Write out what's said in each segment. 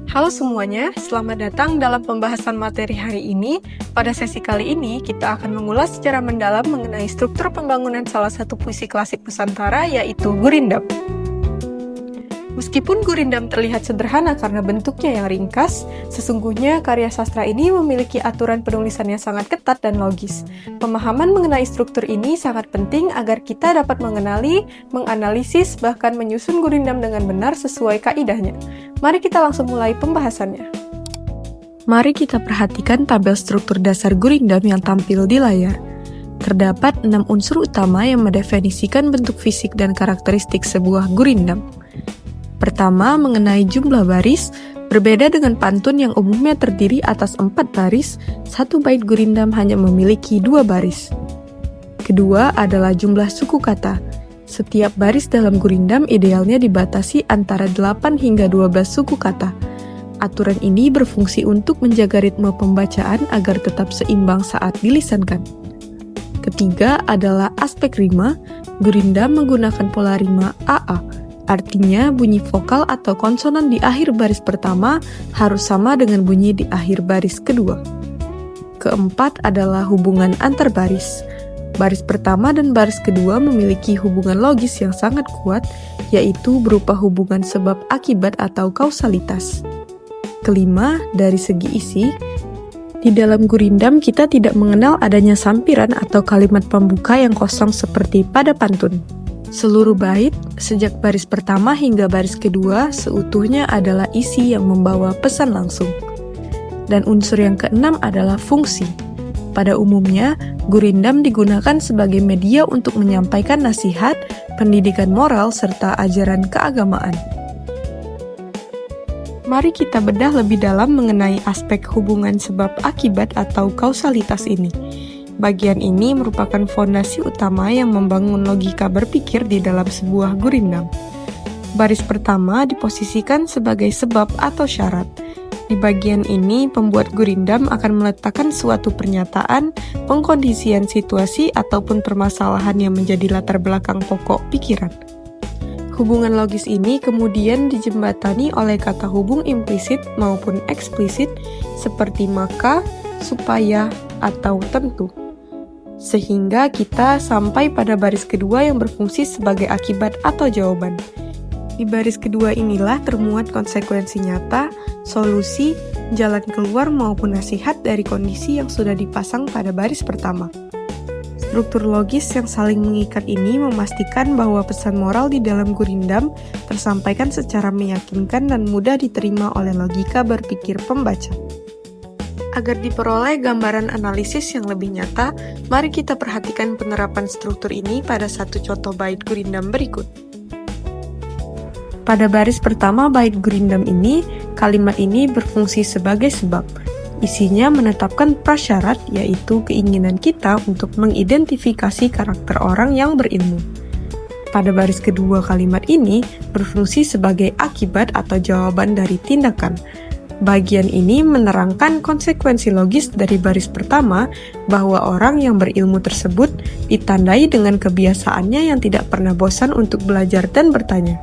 Halo semuanya, selamat datang dalam pembahasan materi hari ini. Pada sesi kali ini, kita akan mengulas secara mendalam mengenai struktur pembangunan salah satu puisi klasik Nusantara, yaitu Gurindam. Meskipun Gurindam terlihat sederhana karena bentuknya yang ringkas, sesungguhnya karya sastra ini memiliki aturan penulisan yang sangat ketat dan logis. Pemahaman mengenai struktur ini sangat penting agar kita dapat mengenali, menganalisis, bahkan menyusun Gurindam dengan benar sesuai kaidahnya. Mari kita langsung mulai pembahasannya. Mari kita perhatikan tabel struktur dasar Gurindam yang tampil di layar. Terdapat 6 unsur utama yang mendefinisikan bentuk fisik dan karakteristik sebuah Gurindam. Pertama, mengenai jumlah baris, berbeda dengan pantun yang umumnya terdiri atas 4 baris, satu bait Gurindam hanya memiliki 2 baris. Kedua adalah jumlah suku kata. Setiap baris dalam Gurindam idealnya dibatasi antara 8 hingga 12 suku kata. Aturan ini berfungsi untuk menjaga ritme pembacaan agar tetap seimbang saat dilisankan. Ketiga adalah aspek rima. Gurindam menggunakan pola rima AA. Artinya, bunyi vokal atau konsonan di akhir baris pertama harus sama dengan bunyi di akhir baris kedua. Keempat adalah hubungan antar baris. Baris pertama dan baris kedua memiliki hubungan logis yang sangat kuat, yaitu berupa hubungan sebab akibat atau kausalitas. Kelima, dari segi isi, di dalam Gurindam kita tidak mengenal adanya sampiran atau kalimat pembuka yang kosong seperti pada pantun. Seluruh bait, sejak baris pertama hingga baris kedua, seutuhnya adalah isi yang membawa pesan langsung. Dan unsur yang keenam adalah fungsi. Pada umumnya, Gurindam digunakan sebagai media untuk menyampaikan nasihat, pendidikan moral, serta ajaran keagamaan. Mari kita bedah lebih dalam mengenai aspek hubungan sebab akibat atau kausalitas ini. Bagian ini merupakan fondasi utama yang membangun logika berpikir di dalam sebuah Gurindam. Baris pertama diposisikan sebagai sebab atau syarat. Di bagian ini, pembuat Gurindam akan meletakkan suatu pernyataan, pengkondisian situasi, ataupun permasalahan yang menjadi latar belakang pokok pikiran. Hubungan logis ini kemudian dijembatani oleh kata hubung implisit maupun eksplisit seperti maka, supaya, atau tentu. Sehingga kita sampai pada baris kedua yang berfungsi sebagai akibat atau jawaban. Di baris kedua inilah termuat konsekuensi nyata, solusi, jalan keluar maupun nasihat dari kondisi yang sudah dipasang pada baris pertama. Struktur logis yang saling mengikat ini memastikan bahwa pesan moral di dalam Gurindam tersampaikan secara meyakinkan dan mudah diterima oleh logika berpikir pembaca. Agar diperoleh gambaran analisis yang lebih nyata, mari kita perhatikan penerapan struktur ini pada satu contoh bait Gurindam berikut. Pada baris pertama bait Gurindam ini, kalimat ini berfungsi sebagai sebab. Isinya menetapkan prasyarat, yaitu keinginan kita untuk mengidentifikasi karakter orang yang berilmu. Pada baris kedua kalimat ini berfungsi sebagai akibat atau jawaban dari tindakan. Bagian ini menerangkan konsekuensi logis dari baris pertama bahwa orang yang berilmu tersebut ditandai dengan kebiasaannya yang tidak pernah bosan untuk belajar dan bertanya.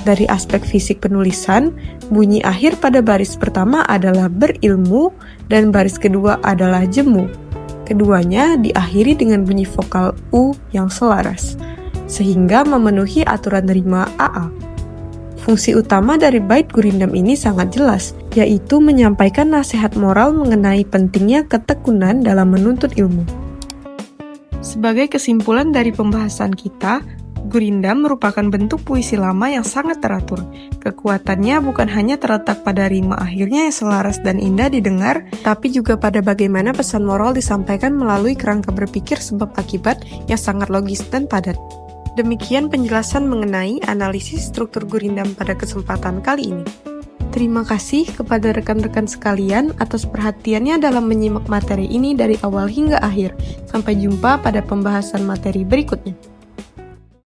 Dari aspek fisik penulisan, bunyi akhir pada baris pertama adalah berilmu dan baris kedua adalah jemu. Keduanya diakhiri dengan bunyi vokal U yang selaras, sehingga memenuhi aturan rima AA. Fungsi utama dari bait Gurindam ini sangat jelas, yaitu menyampaikan nasihat moral mengenai pentingnya ketekunan dalam menuntut ilmu. Sebagai kesimpulan dari pembahasan kita, Gurindam merupakan bentuk puisi lama yang sangat teratur. Kekuatannya bukan hanya terletak pada rima akhirnya yang selaras dan indah didengar, tapi juga pada bagaimana pesan moral disampaikan melalui kerangka berpikir sebab akibat yang sangat logis dan padat. Demikian penjelasan mengenai analisis struktur Gurindam pada kesempatan kali ini. Terima kasih kepada rekan-rekan sekalian atas perhatiannya dalam menyimak materi ini dari awal hingga akhir. Sampai jumpa pada pembahasan materi berikutnya.